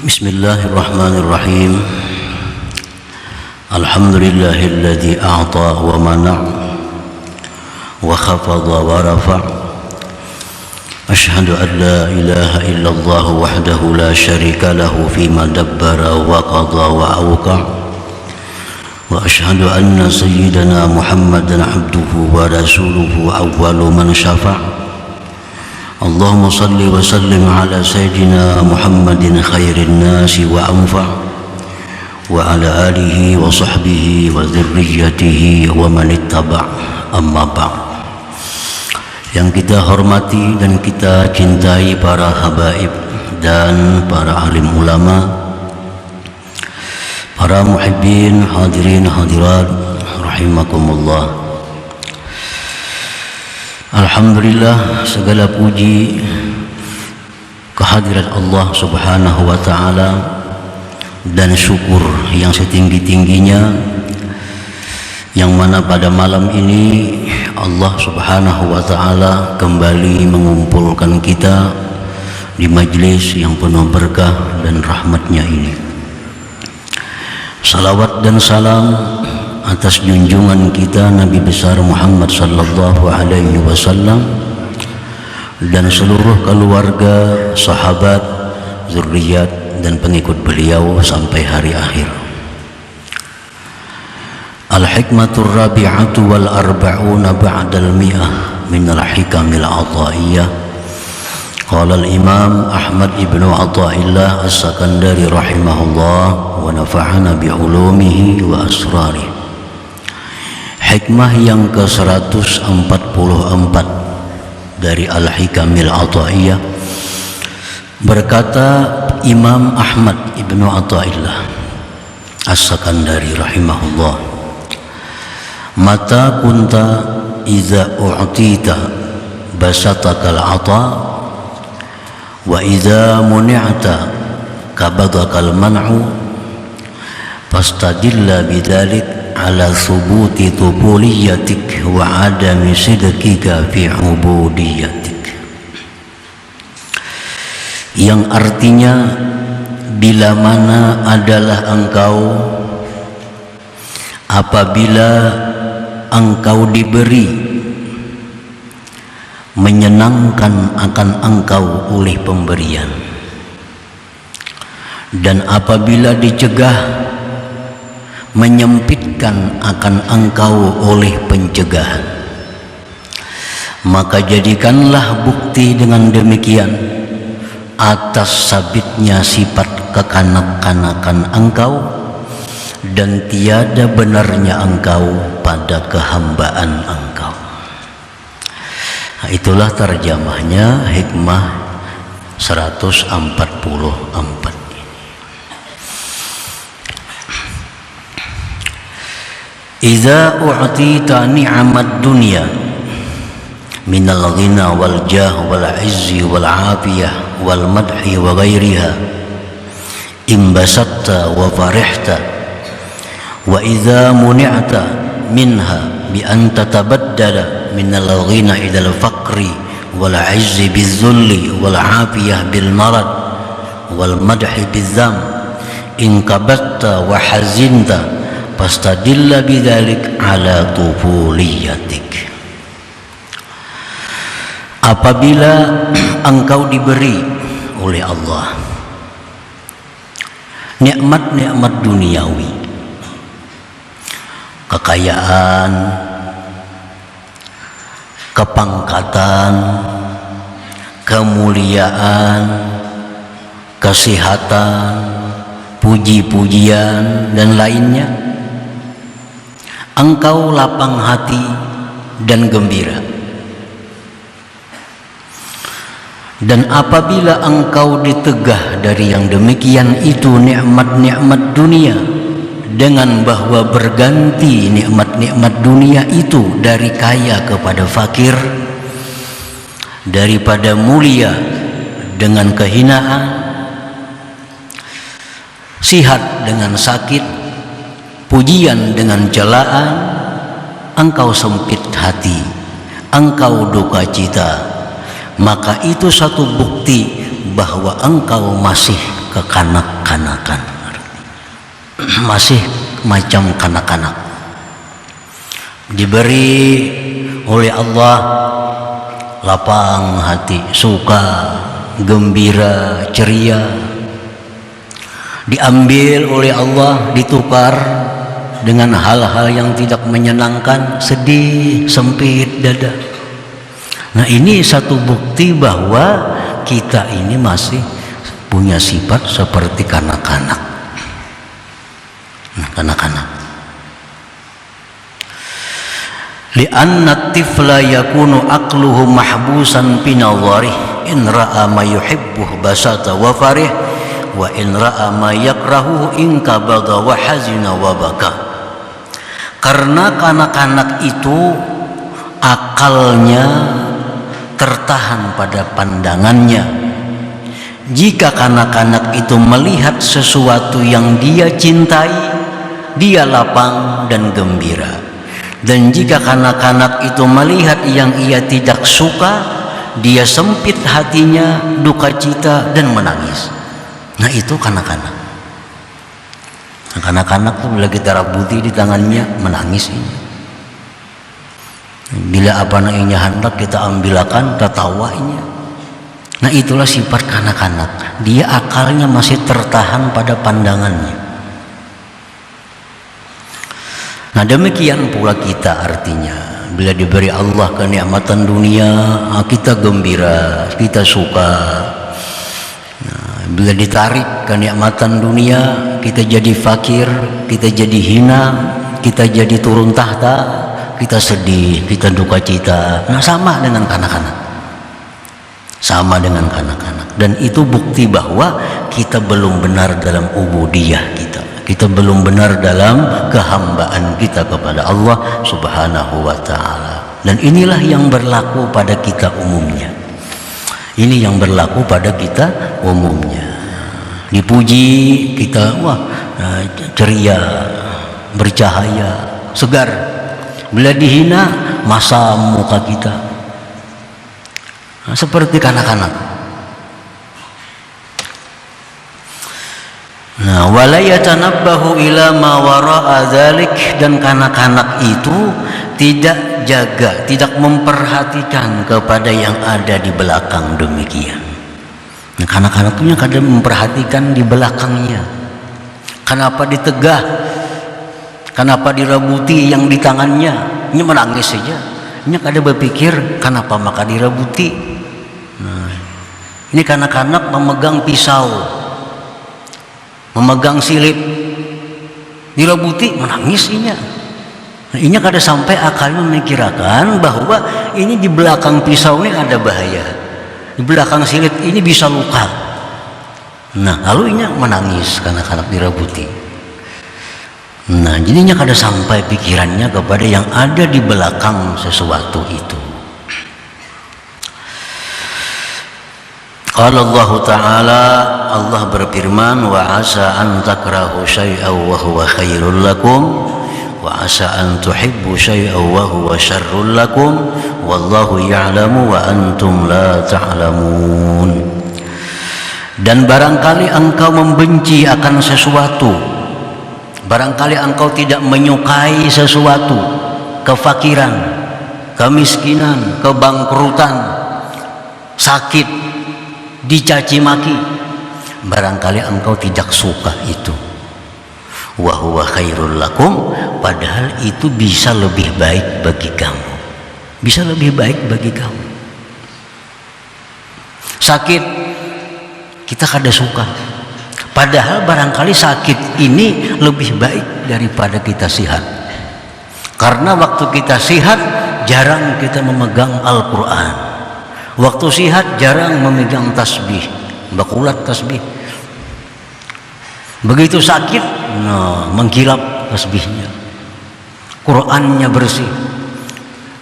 Bismillahirrahmanirrahim. Alhamdulillahilladzi a'ta wa mana' wa khafadha wa rafa'. Ashhadu an la ilaha illallah wahdahu la syarika lahu fima dabbara wa qadha wa awqa'. Wa ashhadu anna sayyidana Muhammadan abduhu wa rasuluhu awwalu man syafa'. Allahumma salli wa sallim ala sayyidina Muhammadin khairin nasi wa anfa' wa ala alihi wa sahbihi wa dhurriyyatihi wa man ittaba' amma ba'd. Yang kita hormati dan kita cintai para habaib dan para alim ulama, para muhibbin, hadirin hadirat rahimakumullah. Alhamdulillah, segala puji kehadirat Allah subhanahu wa ta'ala dan syukur yang setinggi-tingginya, yang mana pada malam ini Allah subhanahu wa ta'ala kembali mengumpulkan kita di majlis yang penuh berkah dan rahmatnya ini. Salawat dan salam atas junjungan kita Nabi besar Muhammad sallallahu alaihi wasallam dan seluruh keluarga, sahabat, zuriat dan pengikut beliau sampai hari akhir. Al-hikmatur rabi'atu wal arba'una ba'dal mi'ah min al-hikamil ataiyah. Qala al-imam Ahmad ibnu Athaillah as-Sakandari rahimahullah wa nafa'ana bi'ulumihi wa asrarih. Hikmah yang ke-144 dari Al-Hikamil Athaiyah, berkata Imam Ahmad ibnu Athaillah as-Sakandari rahimahullah, mata kunta iza u'tita basatakal ata wa iza muni'ata kabadakal man'u fastadilla bidzalik ala thubuti tubuliyatik wa adami sidqika fi ubudiyatik, yang artinya bila mana adalah engkau apabila engkau diberi menyenangkan akan engkau oleh pemberian, dan apabila dicegah menyempitkan akan engkau oleh pencegahan, maka jadikanlah bukti dengan demikian atas sabitnya sifat kekanak-kanakan engkau dan tiada benarnya engkau pada kehambaan engkau. Nah, itulah terjemahnya hikmah 144. Iza u'tita ni'amad dunya minal ghina wal jah wal izzi wal afiyah wal madhi wa ghairiha imbasatta wa farihta, wa iza muni'ta minha bi an tatabaddala minal ghina ila al faqri wal izzi biz zulli wal afiyah bil marad wal madhi biz zam in kabatta wa hazinta fastadilla bidzalik ala tufuliyatik. Apabila engkau diberi oleh Allah nikmat-nikmat duniawi, kekayaan, kepangkatan, kemuliaan, kesehatan, puji-pujian dan lainnya, engkau lapang hati dan gembira. Dan apabila engkau ditegah dari yang demikian itu nikmat-nikmat dunia, dengan bahwa berganti nikmat-nikmat dunia itu dari kaya kepada fakir, daripada mulia dengan kehinaan, sihat dengan sakit, pujian dengan celaan, engkau sempit hati, engkau duka cita, maka itu satu bukti bahwa engkau masih kekanak-kanakan, masih macam kanak-kanak. Diberi oleh Allah lapang hati, suka, gembira, ceria. Diambil oleh Allah, ditukar dengan hal-hal yang tidak menyenangkan, sedih, sempit dada. Nah, ini satu bukti bahwa kita ini masih punya sifat seperti kanak-kanak. Nah, kanak-kanak. Li'anna tifla yakunu aqluhu mahbusan fi nadharih in ra'a ma yuhibbuh basata wa farih wa in ra'a ma yakrahuhu inkabada wa hazina wa baka. Karena kanak-kanak itu akalnya tertahan pada pandangannya. Jika kanak-kanak itu melihat sesuatu yang dia cintai, dia lapang dan gembira. Dan jika kanak-kanak itu melihat yang ia tidak suka, dia sempit hatinya, duka cita dan menangis. Nah, itu kanak-kanak. Nah, kanak-kanak tuh bila kita rabuti di tangannya, menangis ini. Bila apa namanya hendak kita ambilakan, tertawanya. Nah, itulah sifat kanak-kanak. Dia akalnya masih tertahan pada pandangannya. Nah, demikian pula kita, artinya bila diberi Allah kenikmatan dunia, kita gembira, kita suka. Nah, bila ditarik kenikmatan dunia, kita jadi fakir, kita jadi hina, kita jadi turun tahta, kita sedih, kita duka cita. Nah, sama dengan kanak-kanak. Sama dengan kanak-kanak. Dan itu bukti bahwa kita belum benar dalam ubudiyah kita. Kita belum benar dalam kehambaan kita kepada Allah Subhanahu wa ta'ala. Dan inilah yang berlaku pada kita umumnya. Ini yang berlaku pada kita umumnya. Dipuji kita, wah, ceria, bercahaya, segar. Bila dihina, masam muka kita. Nah, seperti kanak-kanak. Nah, wala yatanabbahu ila ma wara'a dzalik, dan kanak-kanak itu tidak jaga, tidak memperhatikan kepada yang ada di belakang demikian. Nah, kanak-kanak itu kadang memperhatikan di belakangnya. Kenapa ditegah? Kenapa dirabuti yang di tangannya? Ini menangis saja. Ini kadang berpikir kenapa maka dirabuti. Nah, ini kanak-kanak memegang pisau, memegang silip, dirabuti, menangis inya. Nah, inya kada sampai akalnya memikirkan bahwa ini di belakang pisau ini ada bahaya, di belakang silip ini bisa luka. Nah, lalu inya menangis kanak-kanak dirabuti. Nah, jadinya kada sampai pikirannya kepada yang ada di belakang sesuatu itu. Qala Allah Ta'ala, Allah berfirman, wa asa an takrahu syai'an wa huwa khairul lakum wa asa an tuhibbu syai'an wa huwa syarrul lakum wallahu ya'lamu wa antum la ta'lamun. Dan barangkali engkau membenci akan sesuatu, barangkali engkau tidak menyukai sesuatu, kefakiran, kemiskinan, kebangkrutan, sakit, dicaci maki, barangkali engkau tidak suka itu. Wa huwa khairul lakum, padahal itu bisa lebih baik bagi kamu, bisa lebih baik bagi kamu. Sakit kita kada suka, padahal barangkali sakit ini lebih baik daripada kita sihat. Karena waktu kita sihat jarang kita memegang Al-Quran, waktu sihat jarang memegang tasbih, bakulat tasbih. Begitu sakit, nah, mengkilap tasbihnya, Qurannya bersih.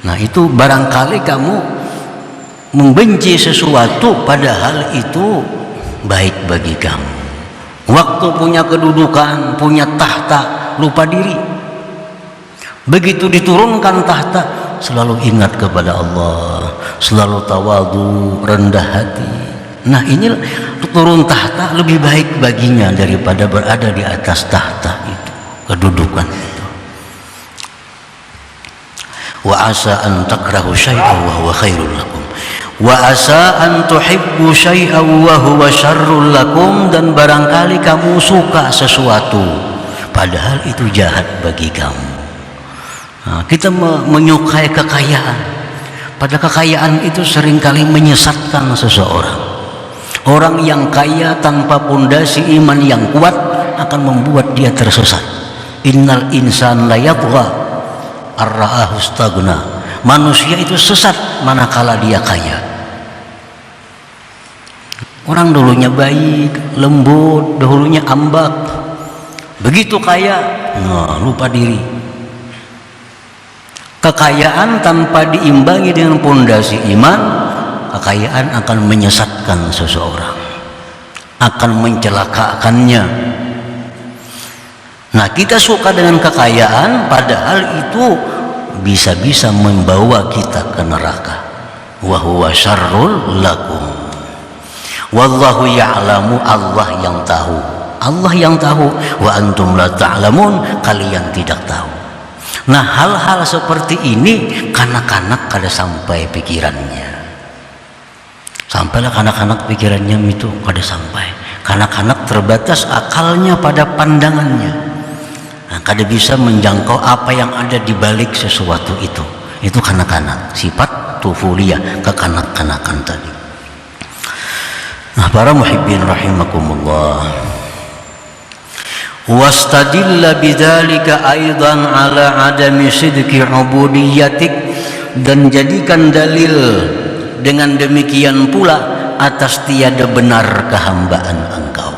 Nah, itu barangkali kamu membenci sesuatu padahal itu baik bagi kamu. Waktu punya kedudukan, punya tahta, lupa diri. Begitu diturunkan tahta, selalu ingat kepada Allah, selalu tawadu, rendah hati. Nah ini turun tahta lebih baik baginya daripada berada di atas tahta itu, kedudukan itu. Wa asa an takrahu syai'an wa huwa khairul lakum wa asa an tuhibbu syai'an wa huwa syarrul lakum, dan barangkali kamu suka sesuatu padahal itu jahat bagi kamu. Nah, kita menyukai kekayaan, pada kekayaan itu seringkali menyesatkan seseorang. Orang yang kaya tanpa pondasi iman yang kuat akan membuat dia tersesat. Innal insan la yatgha ar-ra'ahu istaghna. Manusia itu sesat manakala dia kaya. Orang dulunya baik, lembut, dahulunya ambak. Begitu kaya, lupa diri. Kekayaan tanpa diimbangi dengan pondasi iman, kekayaan akan menyesatkan seseorang, akan mencelakakannya. Nah, kita suka dengan kekayaan padahal itu bisa-bisa membawa kita ke neraka. Wa huwa syarrul lakum. Wallahu ya'lamu, Allah yang tahu. Allah yang tahu. Wa antum la ta'lamun, kalian tidak tahu. Nah, hal-hal seperti ini kanak-kanak kada sampai pikirannya. Sampailah kanak-kanak pikirannya itu kada sampai. Kanak-kanak terbatas akalnya pada pandangannya. Nah, kada bisa menjangkau apa yang ada di balik sesuatu itu. Itu kanak-kanak, sifat tufuliyah, kekanak-kanakan tadi. Nah, para muhibbin rahimakumullah. Wastadilla bidzalika aidan ala adami sidqi ubudiyyatik, dan jadikan dalil dengan demikian pula atas tiada benar kehambaan engkau.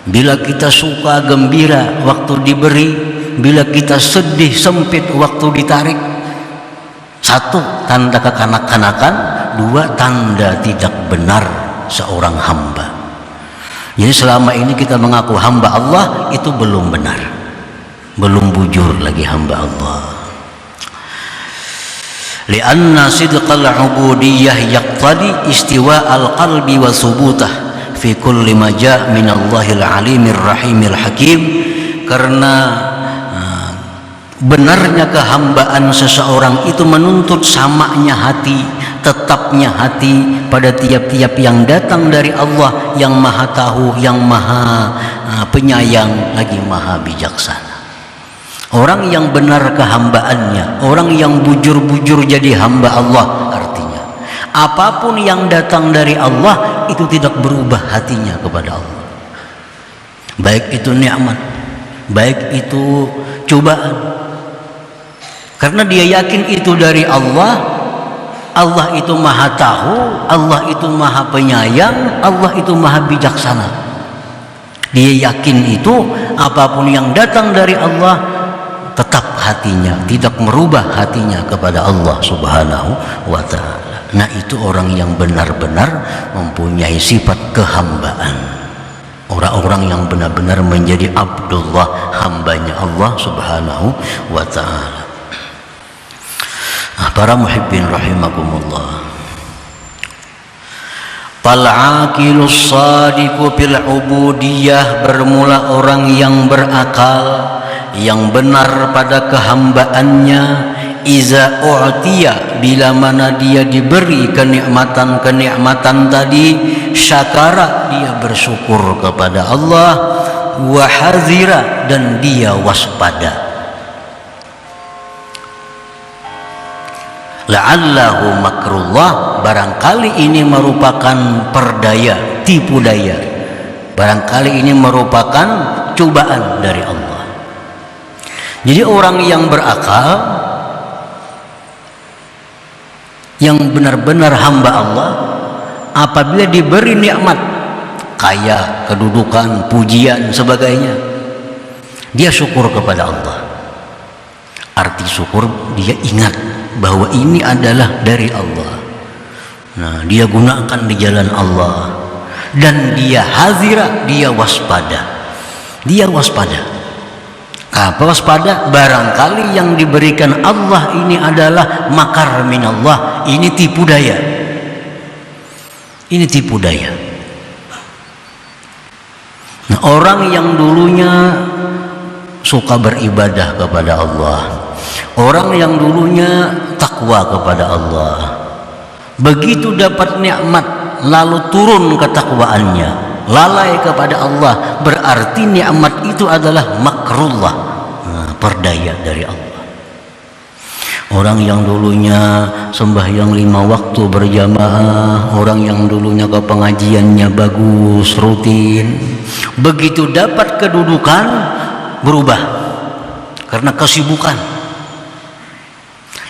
Bila kita suka gembira waktu diberi, bila kita sedih sempit waktu ditarik. Satu, tanda kekanak-kanakan. Dua, tanda tidak benar seorang hamba. Jadi selama ini kita mengaku hamba Allah, itu belum benar, belum bujur lagi hamba Allah. Lianna sidqal ubudiyyah yaqtadi istiwa al-qalbi wa subutah fi kulli ma jaa' min Allahil alimir rahimil hakim. Karena benarnya kehambaan seseorang itu menuntut samanya hati, tetapnya hati pada tiap-tiap yang datang dari Allah yang maha tahu, yang maha penyayang, lagi maha bijaksana. Orang yang benar kehambaannya, orang yang bujur-bujur jadi hamba Allah, artinya apapun yang datang dari Allah itu tidak berubah hatinya kepada Allah. Baik itu nikmat, baik itu cobaan. Karena dia yakin itu dari Allah. Allah itu maha tahu, Allah itu maha penyayang, Allah itu maha bijaksana. Dia yakin itu, apapun yang datang dari Allah tetap hatinya, tidak merubah hatinya kepada Allah subhanahu wa ta'ala. Nah, itu orang yang benar-benar mempunyai sifat kehambaan. Orang-orang yang benar-benar menjadi Abdullah, hambanya Allah subhanahu wa ta'ala. Nah, para muhibbin rahimakumullah. Fal-aqilus sadiqu fil ubudiyah, bermula orang yang berakal, yang benar pada kehambaannya. Iza u'tiya, bila mana dia diberi kenikmatan-kenikmatan tadi, syakara, dia bersyukur kepada Allah. Wa hazira, dan dia waspada. La'allahu makrullah, barangkali ini merupakan perdaya, tipu daya. Barangkali ini merupakan cobaan dari Allah. Jadi orang yang berakal, yang benar-benar hamba Allah, apabila diberi nikmat, kaya, kedudukan, pujian, sebagainya, dia syukur kepada Allah. Arti syukur, dia ingat bahwa ini adalah dari Allah. Nah, dia gunakan di jalan Allah. Dan dia hazira, dia waspada. Dia waspada. Apa waspada? Barangkali yang diberikan Allah ini adalah makar minallah. Ini tipu daya. Ini tipu daya. Nah, orang yang dulunya suka beribadah kepada Allah, orang yang dulunya takwa kepada Allah, begitu dapat nikmat lalu turun ketakwaannya, lalai kepada Allah, berarti nikmat itu adalah makrullah, perdaya dari Allah. Orang yang dulunya sembahyang 5 waktu berjamaah, orang yang dulunya ke pengajiannya bagus, rutin, begitu dapat kedudukan berubah karena kesibukan.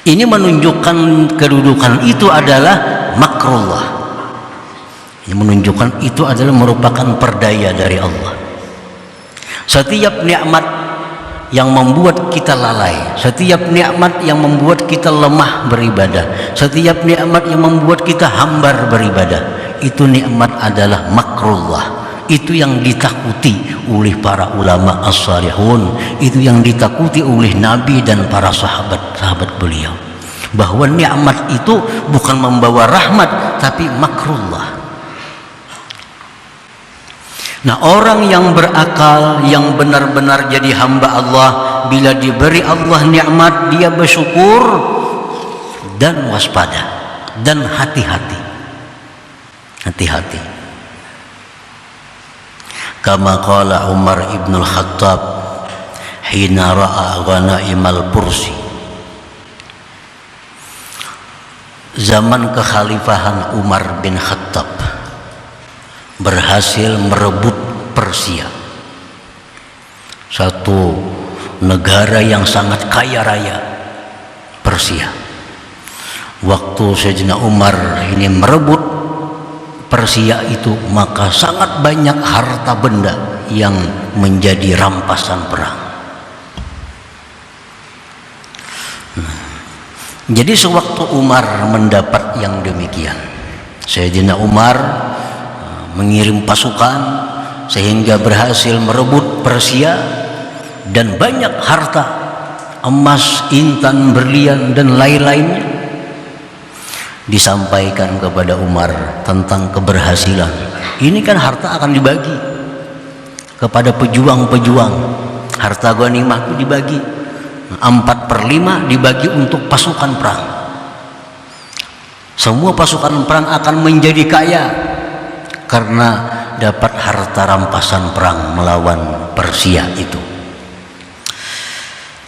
Ini menunjukkan kedudukan itu adalah makrullah. Ini menunjukkan itu adalah merupakan perdaya dari Allah. Setiap nikmat yang membuat kita lalai, setiap nikmat yang membuat kita lemah beribadah, setiap nikmat yang membuat kita hambar beribadah, itu nikmat adalah makrullah. Itu yang ditakuti oleh para ulama as-salihun, itu yang ditakuti oleh Nabi dan para sahabat-sahabat beliau, bahwa nikmat itu bukan membawa rahmat tapi makrullah. Nah, orang yang berakal, yang benar-benar jadi hamba Allah, bila diberi Allah nikmat, dia bersyukur dan waspada dan hati-hati. Hati-hati. Kama qala Umar ibn al-Khattab hina ra'a ghana'imal Pursi. Zaman kekhalifahan Umar bin Khattab berhasil merebut Persia, satu negara yang sangat kaya raya, Persia. Waktu Sayyidina Umar ini merebut Persia itu, maka sangat banyak harta benda yang menjadi rampasan perang. Jadi sewaktu Umar mendapat yang demikian, Sayyidina Umar mengirim pasukan sehingga berhasil merebut Persia dan banyak harta, emas, intan, berlian dan lain-lainnya. Disampaikan kepada Umar tentang keberhasilan. Ini kan harta akan dibagi kepada pejuang-pejuang. Harta ghanimah itu dibagi 4/5 dibagi untuk pasukan perang. Semua pasukan perang akan menjadi kaya karena dapat harta rampasan perang melawan Persia itu.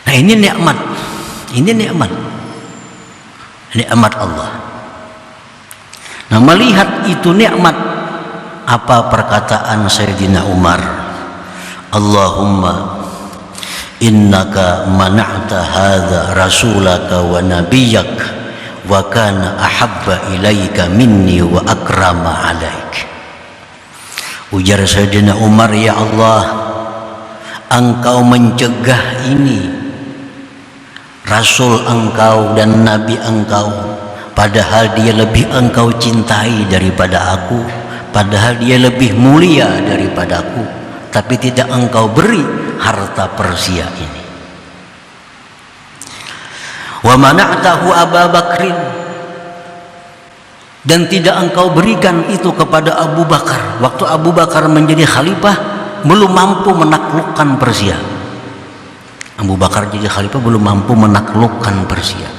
Nah, ini nikmat. Ini nikmat. Nikmat Allah. Nah, melihat itu nikmat, apa perkataan Sayyidina Umar? Allahumma innaka mana'ta hadha rasulaka wa nabiyyak wa kana ahabba ilaika minni wa akrama alaik. Ujar Sayyidina Umar, ya Allah, engkau mencegah ini Rasul engkau dan Nabi engkau, padahal dia lebih engkau cintai daripada aku, padahal dia lebih mulia daripada aku, tapi tidak engkau beri harta Persia ini. Wa mana'tahu Abu Bakrin, dan tidak engkau berikan itu kepada Abu Bakar. Waktu Abu Bakar menjadi khalifah belum mampu menaklukkan Persia. Abu Bakar jadi khalifah belum mampu menaklukkan Persia.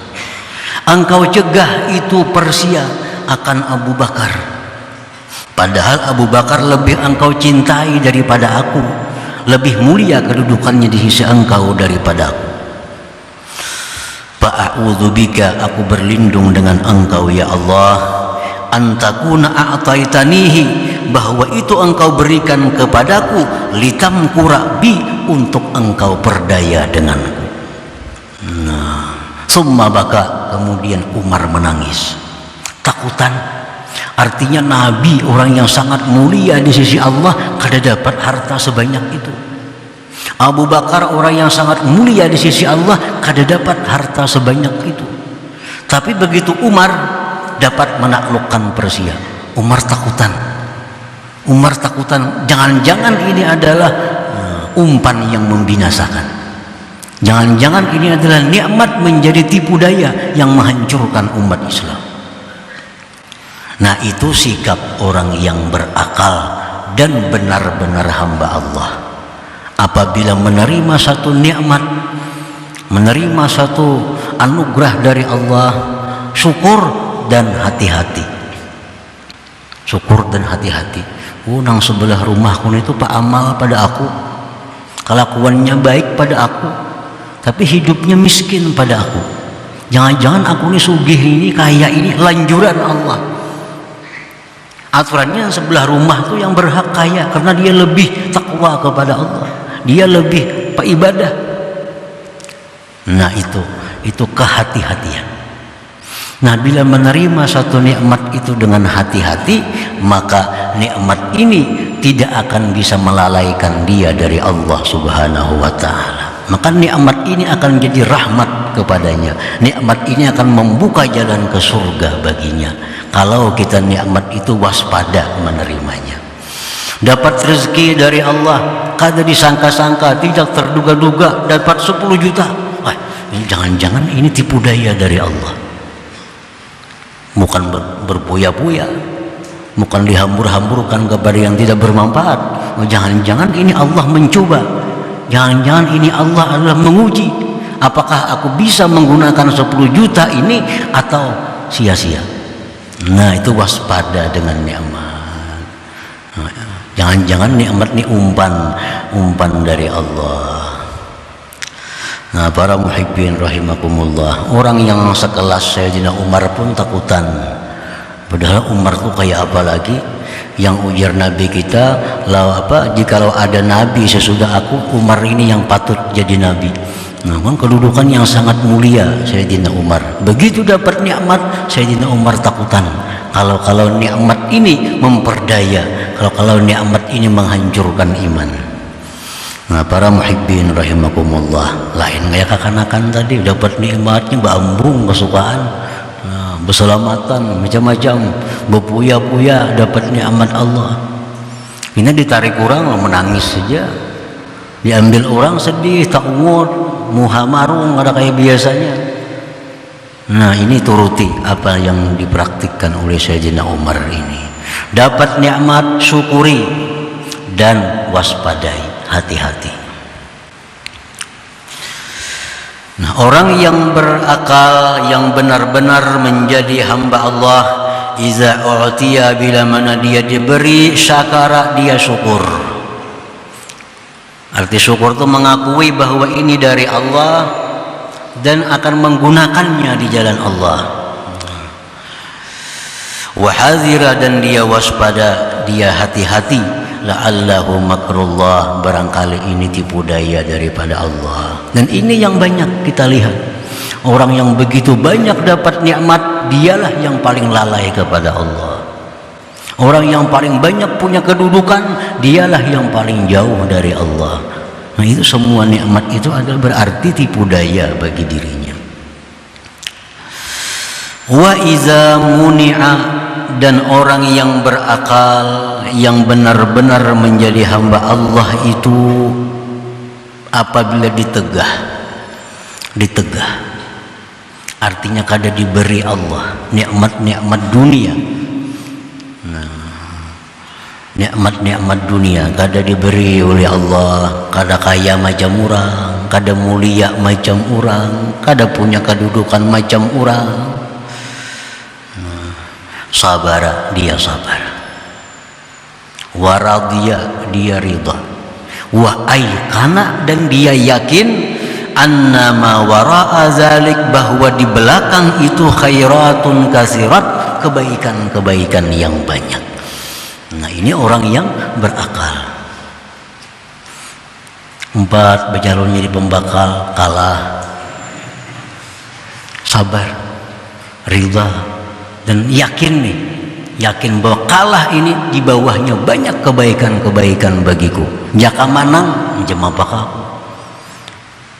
Engkau cegah itu Persia akan Abu Bakar, padahal Abu Bakar lebih engkau cintai daripada aku, lebih mulia kedudukannya di sisi engkau daripada aku. Fa'a'udzubika, aku berlindung dengan engkau ya Allah, antakuna a'taitanihi, bahwa itu engkau berikan kepadaku, litamkura bi, untuk engkau berdaya denganku. Nah, summa baka, kemudian Umar menangis, takutan. Artinya Nabi, orang yang sangat mulia di sisi Allah, kada dapat harta sebanyak itu. Abu Bakar, orang yang sangat mulia di sisi Allah, kada dapat harta sebanyak itu. Tapi begitu Umar dapat menaklukkan Persia, Umar takutan. Umar takutan, jangan-jangan ini adalah umpan yang membinasakan. Jangan-jangan ini adalah nikmat menjadi tipu daya yang menghancurkan umat Islam. Nah, itu sikap orang yang berakal dan benar-benar hamba Allah. Apabila menerima satu nikmat, menerima satu anugerah dari Allah, syukur dan hati-hati. Syukur dan hati-hati. Nang sebelah rumahku itu Pak amal pada aku, kelakuannya baik pada aku, tapi hidupnya miskin pada aku. Jangan-jangan aku ini sugih ini, kaya ini lanjuran Allah. Aturannya sebelah rumah tuh yang berhak kaya karena dia lebih takwa kepada Allah, dia lebih ibadah. Nah itu kehati-hatian. Nah bila menerima satu nikmat itu dengan hati-hati, maka nikmat ini tidak akan bisa melalaikan dia dari Allah Subhanahu wa ta'ala. Maka nikmat ini akan jadi rahmat kepadanya. Nikmat ini akan membuka jalan ke surga baginya kalau kita nikmat itu waspada menerimanya. Dapat rezeki dari Allah kada disangka-sangka, tidak terduga-duga, dapat 10 juta. Wah, jangan-jangan ini tipu daya dari Allah. Bukan berpuya-puya, bukan dihambur-hamburkan kepada yang tidak bermanfaat. Jangan-jangan ini Allah mencoba, jangan-jangan ini Allah adalah menguji, apakah aku bisa menggunakan 10 juta ini atau sia-sia. Nah itu waspada dengan nikmat. Jangan-jangan nikmat ini umpan dari Allah. Nah para muhibbin rahimakumullah, orang yang sekelas Sayyidina Umar pun takutan. Padahal Umar tuh kayak apa lagi? Yang ujar Nabi kita, jikalau ada Nabi sesudah aku, Umar ini yang patut jadi Nabi. Nah kan kedudukan yang sangat mulia Sayyidina Umar. Begitu dapat nikmat, Sayyidina Umar takutan. Kalau nikmat ini memperdaya, kalau nikmat ini menghancurkan iman. Nah para muhibbin rahimakumullah, lain kayak kekanakan tadi, dapat nikmatnya bambung kesukaan, nah, berselamatan macam-macam, berpuya-puya dapat nikmat Allah. Ini ditarik orang menangis saja, diambil orang sedih, takut, muhamarung ada kayak biasanya. Nah ini turuti apa yang dipraktikkan oleh Sayyidina Umar ini. Dapat nikmat syukuri dan waspadai, hati-hati. Nah orang yang berakal, yang benar-benar menjadi hamba Allah, iza u'tiya, bila mana dia diberi, syakara, dia syukur. Arti syukur itu mengakui bahwa ini dari Allah dan akan menggunakannya di jalan Allah. Wahadzira, dan dia waspada, dia hati-hati. La'allahu makrullah, barangkali ini tipu daya daripada Allah. Dan ini yang banyak kita lihat, orang yang begitu banyak dapat nikmat, dialah yang paling lalai kepada Allah. Orang yang paling banyak punya kedudukan, dialah yang paling jauh dari Allah. Nah itu semua nikmat itu adalah berarti tipu daya bagi dirinya. Wa iza muni'a, dan orang yang berakal, yang benar-benar menjadi hamba Allah itu apabila ditegah, artinya kada diberi Allah nikmat-nikmat dunia. Nikmat-nikmat dunia kada diberi oleh Allah, kada kaya macam orang, kada mulia macam orang, kada punya kedudukan macam orang. Sabar, dia sabar. Waradiyah, dia ridha. Wa aikana, dan dia yakin annama wara'a zalik, bahwa di belakang itu khairatun kasirat, kebaikan-kebaikan yang banyak. Nah ini orang yang berakal. 4 bercalon jadi pembakal, kalah, sabar, ridha, dan yakin bahwa kalah ini di bawahnya banyak kebaikan-kebaikan bagiku. Jaka manang macam apakah aku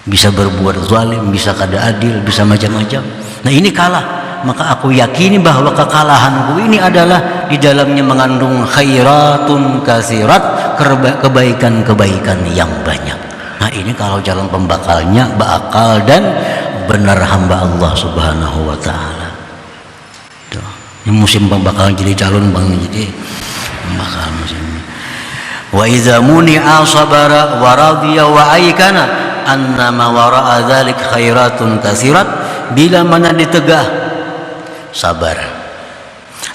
bisa berbuat zalim, bisa kada adil, bisa macam-macam. Nah ini kalah, maka aku yakini bahwa kekalahanku ini adalah di dalamnya mengandung khairatun kasirat, kebaikan-kebaikan yang banyak. Nah ini kalau jalan pembakalnya berakal dan benar hamba Allah Subhanahu wa ta'ala. Ini musim pembakalan jadi calon bang, jadi pembakalan musim. Wa idza muni'a sabara wa radiya wa aikana annama wara'a dzalik khairatun katsirat. Bila mana ditegah, sabar,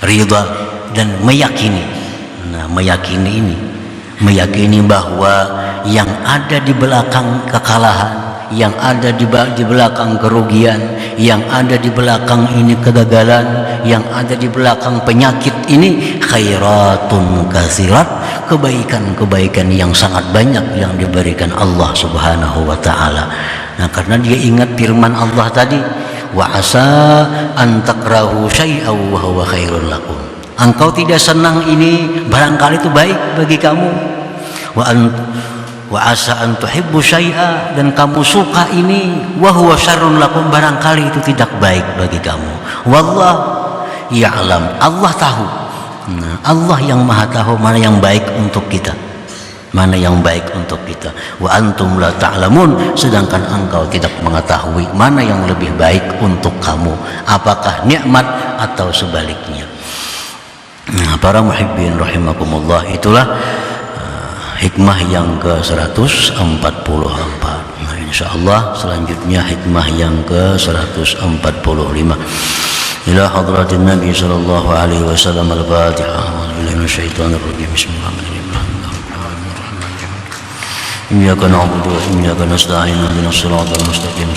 ridha, dan meyakini. Nah, meyakini ini, meyakini bahwa yang ada di belakang kekalahan, yang ada di belakang kerugian, yang ada di belakang ini kegagalan, yang ada di belakang penyakit ini khairatun katsirat, kebaikan-kebaikan yang sangat banyak yang diberikan Allah Subhanahu wa taala. Nah, karena dia ingat firman Allah tadi, wa asa an takrahu syai'aw wa huwa khairul lakum. Engkau tidak senang ini, barangkali itu baik bagi kamu. Wa asa an tuhibbu syai'a, dan kamu suka ini, wa huwa syarrun lakum, barangkali itu tidak baik bagi kamu. Wallahu ya'lam, Allah tahu. Nah, Allah yang Maha tahu mana yang baik untuk kita, mana yang baik untuk kita. Wa antum la ta'lamun, sedangkan engkau tidak mengetahui mana yang lebih baik untuk kamu, apakah nikmat atau sebaliknya. Nah, para muhibbin rahimakumullah, itulah hikmah yang ke-144. Nah, insyaallah selanjutnya hikmah yang ke-145. Ila hadratin Nabi sallallahu alaihi wasallam. Al-Fatihah. A'udzubillahi minasyaitonir rajim. Bismillahirrahmanirrahim. Iyyaka na'budu wa iyyaka nasta'in. Ihdinas siratal mustaqim.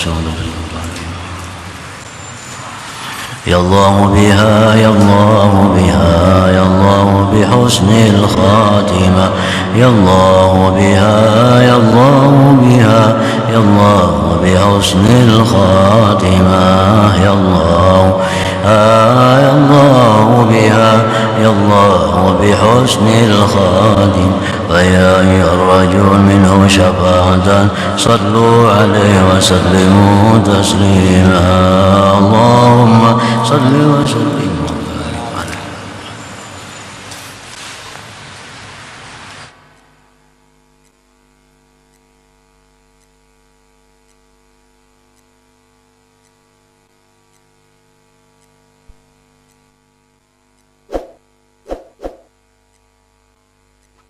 Ya Allah biha, ya Allah biha, ya Allah bihusnil khatimah. Ya Allah biha, ya Allah biha, ya Allah bihusnil khatimah. Ya Allah, ya Allah biha, ya Allah bihusnil khatimah. ويا أيها الرجل منه شفاعة صلوا عليه وسلموا تسليما. اللهم صل وسلم